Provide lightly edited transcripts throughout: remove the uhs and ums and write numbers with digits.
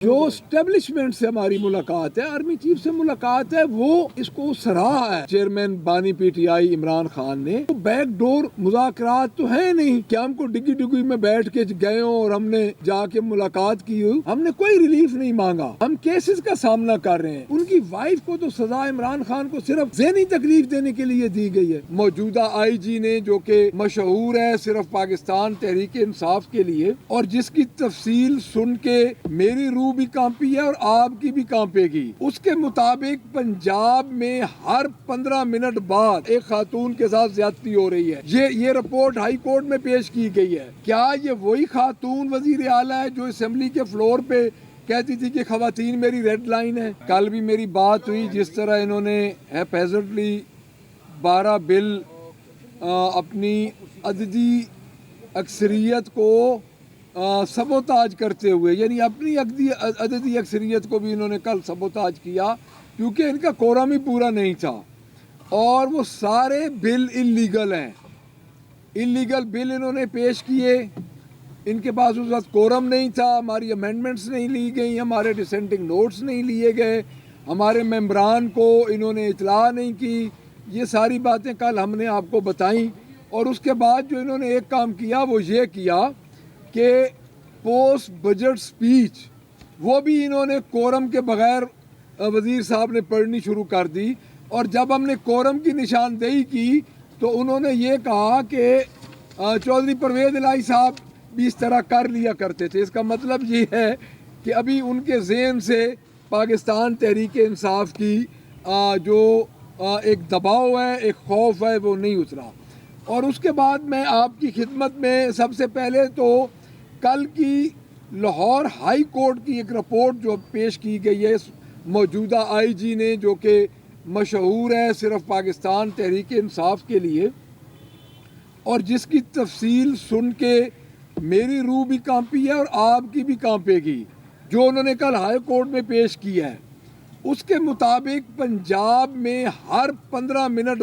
جو اسٹیبلشمنٹ سے ہماری ملاقات ہے، آرمی چیف سے ملاقات ہے، وہ اس کو سراہا ہے چیئرمین بانی P T I Imran Khan نے۔ بیک ڈور مذاکرات تو ہے نہیں کہ ہم کو ڈگی ڈگی میں بیٹھ کے گئے ہوں اور ہم نے جا کے ملاقات کی ہو۔ ہم نے کوئی ریلیف نہیں مانگا، ہم کیسز کا سامنا کر رہے ہیں۔ ان کی وائف کو تو سزا عمران خان کو صرف ذہنی تکلیف دینے کے لیے دی گئی ہے۔ موجودہ آئی جی نے، جو کہ مشہور ہے صرف پاکستان تحریک انصاف کے لیے، اور جس کی تفصیل سن کے میری روح بھی کانپی ہے اور آپ کی بھی کانپے گی، اس کے مطابق پنجاب میں ہر 15 منٹ بعد ایک خاتون کے ساتھ زیادتی ہو رہی ہے۔ یہ رپورٹ ہائی کورٹ میں پیش کی گئی ہے۔ کیا یہ وہی خاتون وزیر اعلیٰ ہے جو اسمبلی کے فلور پہ کہتی تھی کہ خواتین میری ریڈ لائن ہے؟ کل بھی میری بات ہوئی، جس طرح انہوں نے ہیپیزنٹلی 12 بل اپنی عددی اکثریت کو سبوتاج کرتے ہوئے، یعنی اپنی عددی اکثریت کو بھی انہوں نے کل سبوتاج کیا، کیونکہ ان کا کورم ہی پورا نہیں تھا، اور وہ سارے بل انلیگل ہیں۔ انلیگل بل انہوں نے پیش کیے، ان کے پاس اس وقت کورم نہیں تھا، ہماری امینڈمنٹس نہیں لی گئی، ہمارے ڈسینٹنگ نوٹس نہیں لیے گئے، ہمارے ممبران کو انہوں نے اطلاع نہیں کی۔ یہ ساری باتیں کل ہم نے آپ کو بتائیں، اور اس کے بعد جو انہوں نے ایک کام کیا وہ یہ کیا کہ پوسٹ بجٹ سپیچ وہ بھی انہوں نے کورم کے بغیر وزیر صاحب نے پڑھنی شروع کر دی، اور جب ہم نے کورم کی نشاندہی کی تو انہوں نے یہ کہا کہ چودھری پرویز الہی صاحب بھی اس طرح کر لیا کرتے تھے۔ اس کا مطلب یہ ہے کہ ابھی ان کے ذہن سے پاکستان تحریک انصاف کی جو ایک دباؤ ہے، ایک خوف ہے، وہ نہیں اترا۔ اور اس کے بعد میں آپ کی خدمت میں سب سے پہلے تو کل کی لاہور ہائی کورٹ کی ایک رپورٹ جو پیش کی گئی ہے موجودہ آئی جی نے، جو کہ مشہور ہے صرف پاکستان تحریک انصاف کے لیے، اور جس کی تفصیل سن کے میری روح بھی کانپی ہے اور آپ کی بھی کانپے گی، جو انہوں نے کل ہائی کورٹ میں پیش کیا ہے۔ اس کے مطابق پنجاب میں ہر 15 منٹ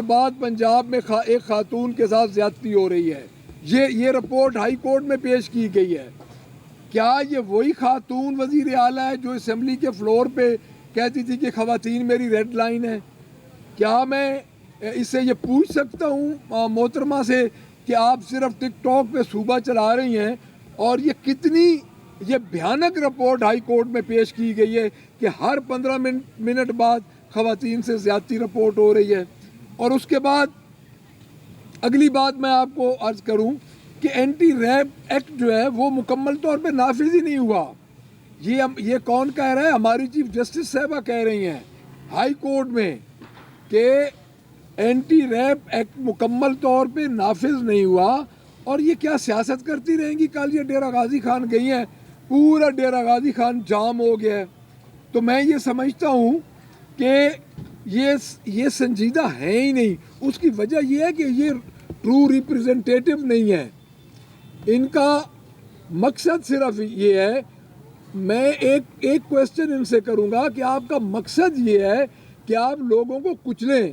بعد پنجاب میں ایک خاتون کے ساتھ زیادتی ہو رہی ہے۔ یہ رپورٹ ہائی کورٹ میں پیش کی گئی ہے۔ کیا یہ وہی خاتون وزیر اعلیٰ ہے جو اسمبلی کے فلور پہ کہتی تھی کہ خواتین میری ریڈ لائن ہے؟ کیا میں اس سے یہ پوچھ سکتا ہوں محترمہ سے کہ آپ صرف ٹک ٹاک پہ صوبہ چلا رہی ہیں، اور یہ بھیانک رپورٹ ہائی کورٹ میں پیش کی گئی ہے کہ ہر 15 منٹ بعد خواتین سے زیادتی رپورٹ ہو رہی ہے۔ اور اس کے بعد اگلی بات میں آپ کو عرض کروں کہ اینٹی ریپ ایکٹ جو ہے وہ مکمل طور پہ نافذ ہی نہیں ہوا۔ یہ کون کہہ رہا ہے؟ ہماری چیف جسٹس صاحبہ کہہ رہی ہیں ہائی کورٹ میں کہ اینٹی ریپ ایکٹ مکمل طور پہ نافذ نہیں ہوا، اور یہ کیا سیاست کرتی رہیں گی؟ کل یہ ڈیرہ غازی خان گئی ہیں، پورا ڈیرہ غازی خان جام ہو گیا ہے۔ تو میں یہ سمجھتا ہوں کہ یہ سنجیدہ ہے ہی نہیں۔ اس کی وجہ یہ ہے کہ یہ ٹرو ریپریزنٹیٹیو نہیں ہے۔ ان کا مقصد صرف یہ ہے، میں ایک کویسچن ان سے کروں گا کہ آپ کا مقصد یہ ہے کہ آپ لوگوں کو کچلیں۔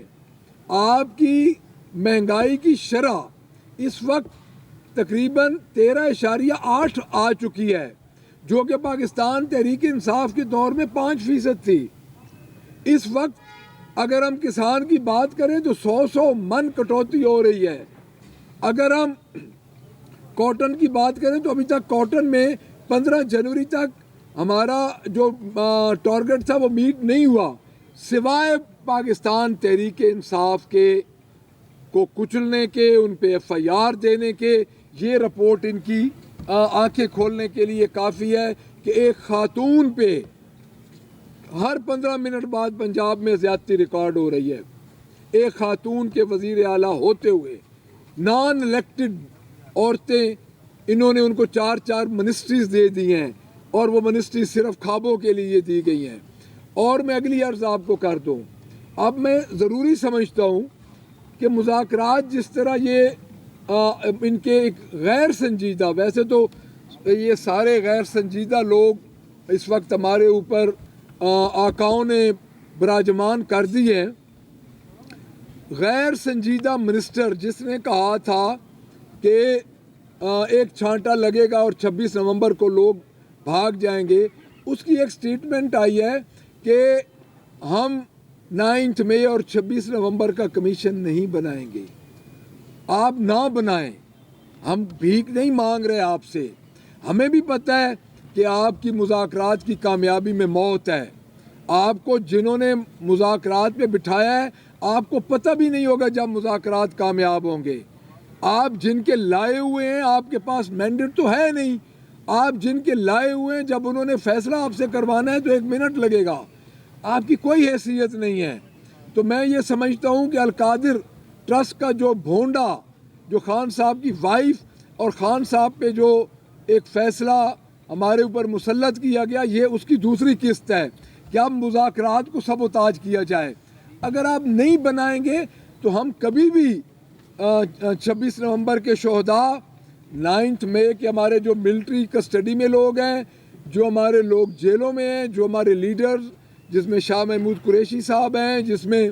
آپ کی مہنگائی کی شرح اس وقت تقریباً 13.8 آ چکی ہے، جو کہ پاکستان تحریک انصاف کے دور میں 5% تھی۔ اس وقت اگر ہم کسان کی بات کریں تو 100 من کٹوتی ہو رہی ہے۔ اگر ہم کاٹن کی بات کریں تو ابھی تک کاٹن میں 15 جنوری تک ہمارا جو ٹارگٹ تھا وہ میٹ نہیں ہوا، سوائے پاکستان تحریک انصاف کے کو کچلنے کے، ان پہ ایف آئی آر دینے کے۔ یہ رپورٹ ان کی آنکھیں کھولنے کے لیے کافی ہے کہ ایک خاتون پہ ہر 15 منٹ بعد پنجاب میں زیادتی ریکارڈ ہو رہی ہے، ایک خاتون کے وزیر اعلیٰ ہوتے ہوئے۔ نان الیکٹڈ عورتیں، انہوں نے ان کو 4 منسٹریز دے دی ہیں، اور وہ منسٹریز صرف خوابوں کے لیے دی گئی ہیں۔ اور میں اگلی عرض آپ کو کر دوں، اب میں ضروری سمجھتا ہوں کہ مذاکرات جس طرح یہ ان کے ایک غیر سنجیدہ، ویسے تو یہ سارے غیر سنجیدہ لوگ اس وقت ہمارے اوپر آقاؤں نے براجمان کر دی ہیں۔ غیر سنجیدہ منسٹر جس نے کہا تھا کہ ایک چھانٹا لگے گا اور 26 نومبر کو لوگ بھاگ جائیں گے. اس کی ایک سٹیٹمنٹ آئی ہے کہ ہم 9 مئی اور 26 نومبر کا کمیشن نہیں بنائیں گے. آپ نہ بنائیں, ہم بھیک نہیں مانگ رہے آپ سے. ہمیں بھی پتہ ہے کہ آپ کی مذاکرات کی کامیابی میں موت ہے. آپ کو جنہوں نے مذاکرات پہ بٹھایا ہے, آپ کو پتہ بھی نہیں ہوگا جب مذاکرات کامیاب ہوں گے. آپ جن کے لائے ہوئے ہیں, آپ کے پاس مینڈیٹ تو ہے نہیں. آپ جن کے لائے ہوئے ہیں, جب انہوں نے فیصلہ آپ سے کروانا ہے تو 1 منٹ لگے گا. آپ کی کوئی حیثیت نہیں ہے. تو میں یہ سمجھتا ہوں کہ القادر ٹرسٹ کا جو بھونڈا, جو خان صاحب کی وائف اور خان صاحب پہ جو ایک فیصلہ ہمارے اوپر مسلط کیا گیا, یہ اس کی دوسری قسط ہے کہ اب مذاکرات کو سبوتاج کیا جائے. اگر آپ نہیں بنائیں گے تو ہم کبھی بھی 26 نومبر کے شہداء, 9 مئی کے ہمارے جو ملٹری کسٹڈی میں لوگ ہیں, جو ہمارے لوگ جیلوں میں ہیں, جو ہمارے لیڈرز جس میں شاہ محمود قریشی صاحب ہیں, جس میں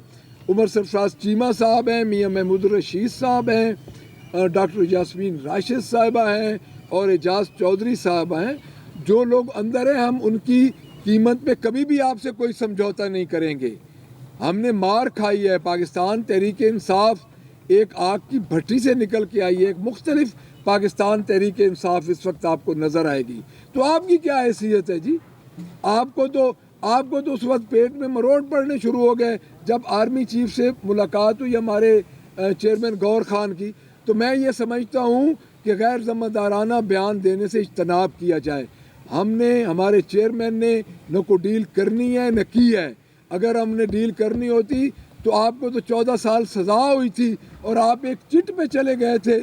عمر سرفراز چیمہ صاحب ہیں, میاں محمود الرشید صاحب ہیں, ڈاکٹر یاسمین راشد صاحبہ ہیں اور اعجاز چودھری صاحب ہیں, جو لوگ اندر ہیں, ہم ان کی قیمت پہ کبھی بھی آپ سے کوئی سمجھوتا نہیں کریں گے. ہم نے مار کھائی ہے. پاکستان تحریک انصاف ایک آگ کی بھٹی سے نکل کے آئی ہے. ایک مختلف پاکستان تحریک انصاف اس وقت آپ کو نظر آئے گی. تو آپ کی کیا حیثیت ہے جی؟ آپ کو تو اس وقت پیٹ میں مروڑ پڑنے شروع ہو گئے جب آرمی چیف سے ملاقات ہوئی ہمارے چیئرمین گور خان کی. تو میں یہ سمجھتا ہوں کہ غیر ذمہ دارانہ بیان دینے سے اجتناب کیا جائے. ہمارے چیئرمین نے نہ کو ڈیل کرنی ہے نہ کی ہے. اگر ہم نے ڈیل کرنی ہوتی تو آپ کو تو 14 سال سزا ہوئی تھی اور آپ ایک چٹ پہ چلے گئے تھے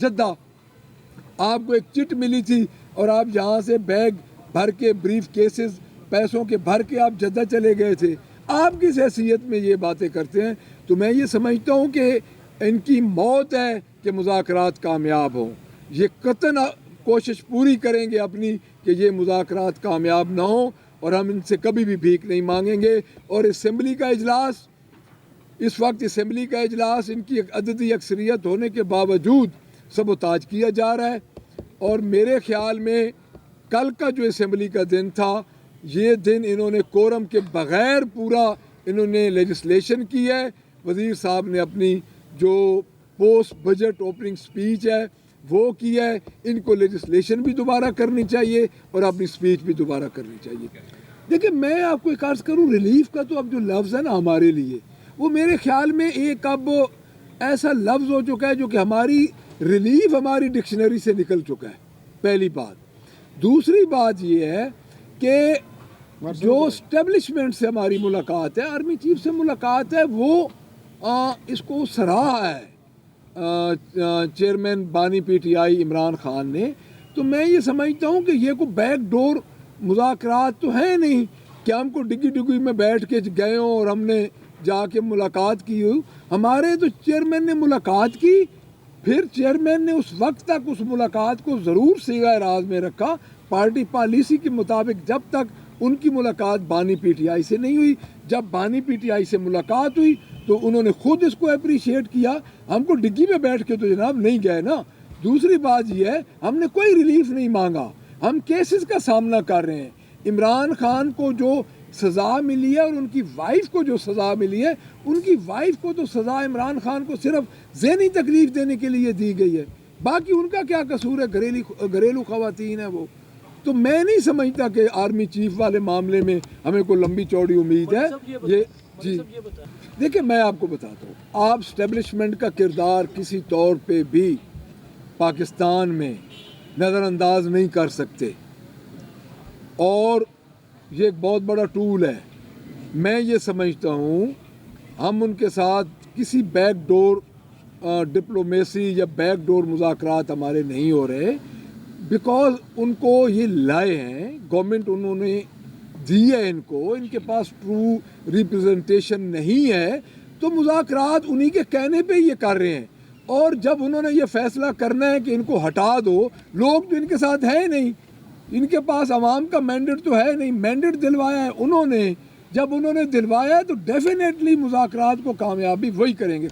جدہ. آپ کو ایک چٹ ملی تھی اور آپ یہاں سے بیگ بھر کے, بریف کیسز پیسوں کے بھر کے آپ جدہ چلے گئے تھے. آپ کس حیثیت میں یہ باتیں کرتے ہیں؟ تو میں یہ سمجھتا ہوں کہ ان کی موت ہے کہ مذاکرات کامیاب ہوں. یہ قطعاً کوشش پوری کریں گے اپنی کہ یہ مذاکرات کامیاب نہ ہوں, اور ہم ان سے کبھی بھی بھیک نہیں مانگیں گے. اور اسمبلی کا اجلاس, اس وقت اسمبلی کا اجلاس ان کی عددی اکثریت ہونے کے باوجود سبوتاج کیا جا رہا ہے. اور میرے خیال میں کل کا جو اسمبلی کا دن تھا, یہ دن انہوں نے کورم کے بغیر پورا انہوں نے لیجسلیشن کی ہے. وزیر صاحب نے اپنی جو پوسٹ بجٹ اوپننگ سپیچ ہے وہ کی ہے. ان کو لیجسلیشن بھی دوبارہ کرنی چاہیے اور اپنی سپیچ بھی دوبارہ کرنی چاہیے. دیکھیں میں آپ کو ایک عرض کروں, ریلیف کا تو اب جو لفظ ہے نا ہمارے لیے, وہ میرے خیال میں ایک اب ایسا لفظ ہو چکا ہے جو کہ ہماری ریلیف ہماری ڈکشنری سے نکل چکا ہے. پہلی بات. دوسری بات یہ ہے کہ جو اسٹیبلشمنٹ سے ہماری ملاقات ہے, آرمی چیف سے ملاقات ہے, وہ اس کو سراہا ہے چیئرمین بانی P T I Imran Khan نے. تو میں یہ سمجھتا ہوں کہ یہ کوئی بیک ڈور مذاکرات تو ہے نہیں کہ ہم کو ڈگی ڈگی میں بیٹھ کے گئے ہوں اور ہم نے جا کے ملاقات کی ہو. ہمارے تو چیئرمین نے ملاقات کی, پھر چیئرمین نے اس وقت تک اس ملاقات کو ضرور صیغہ راز میں رکھا پارٹی پالیسی کے مطابق, جب تک ان کی ملاقات بانی پی ٹی آئی سے نہیں ہوئی. جب بانی پی ٹی آئی سے ملاقات ہوئی تو انہوں نے خود اس کو اپریشیٹ کیا. ہم کو ڈگی میں بیٹھ کے تو جناب نہیں گئے نا. دوسری بات یہ ہے, ہم نے کوئی ریلیف نہیں مانگا, ہم کیسز کا سامنا کر رہے ہیں. عمران خان کو جو سزا ملی ہے اور ان کی وائف کو جو سزا ملی ہے, ان کی وائف کو تو سزا عمران خان کو صرف ذہنی تکلیف دینے کے لیے دی گئی ہے. باقی ان کا کیا قصور ہے؟ گھریلو خواتین ہیں وہ. تو میں نہیں سمجھتا کہ آرمی چیف والے معاملے میں ہمیں کوئی لمبی چوڑی امید ہے. یہ جی دیکھیں میں آپ کو بتاتا ہوں, آپ اسٹیبلشمنٹ کا کردار کسی طور پہ بھی پاکستان میں نظر انداز نہیں کر سکتے, اور یہ ایک بہت بڑا ٹول ہے. میں یہ سمجھتا ہوں ہم ان کے ساتھ کسی بیک ڈور ڈپلومیسی یا بیک ڈور مذاکرات ہمارے نہیں ہو رہے, بیکاز ان کو یہ لائے ہیں, گورنمنٹ انہوں نے دی ہے ان کو, ان کے پاس ٹرو ریپرزنٹیشن نہیں ہے, تو مذاکرات انہی کے کہنے پہ یہ کر رہے ہیں. اور جب انہوں نے یہ فیصلہ کرنا ہے کہ ان کو ہٹا دو, لوگ تو ان کے ساتھ ہیں نہیں, ان کے پاس عوام کا مینڈیٹ تو ہے نہیں. مینڈیٹ دلوایا ہے انہوں نے, جب انہوں نے دلوایا ہے تو ڈیفینیٹلی مذاکرات کو کامیابی وہی کریں گے.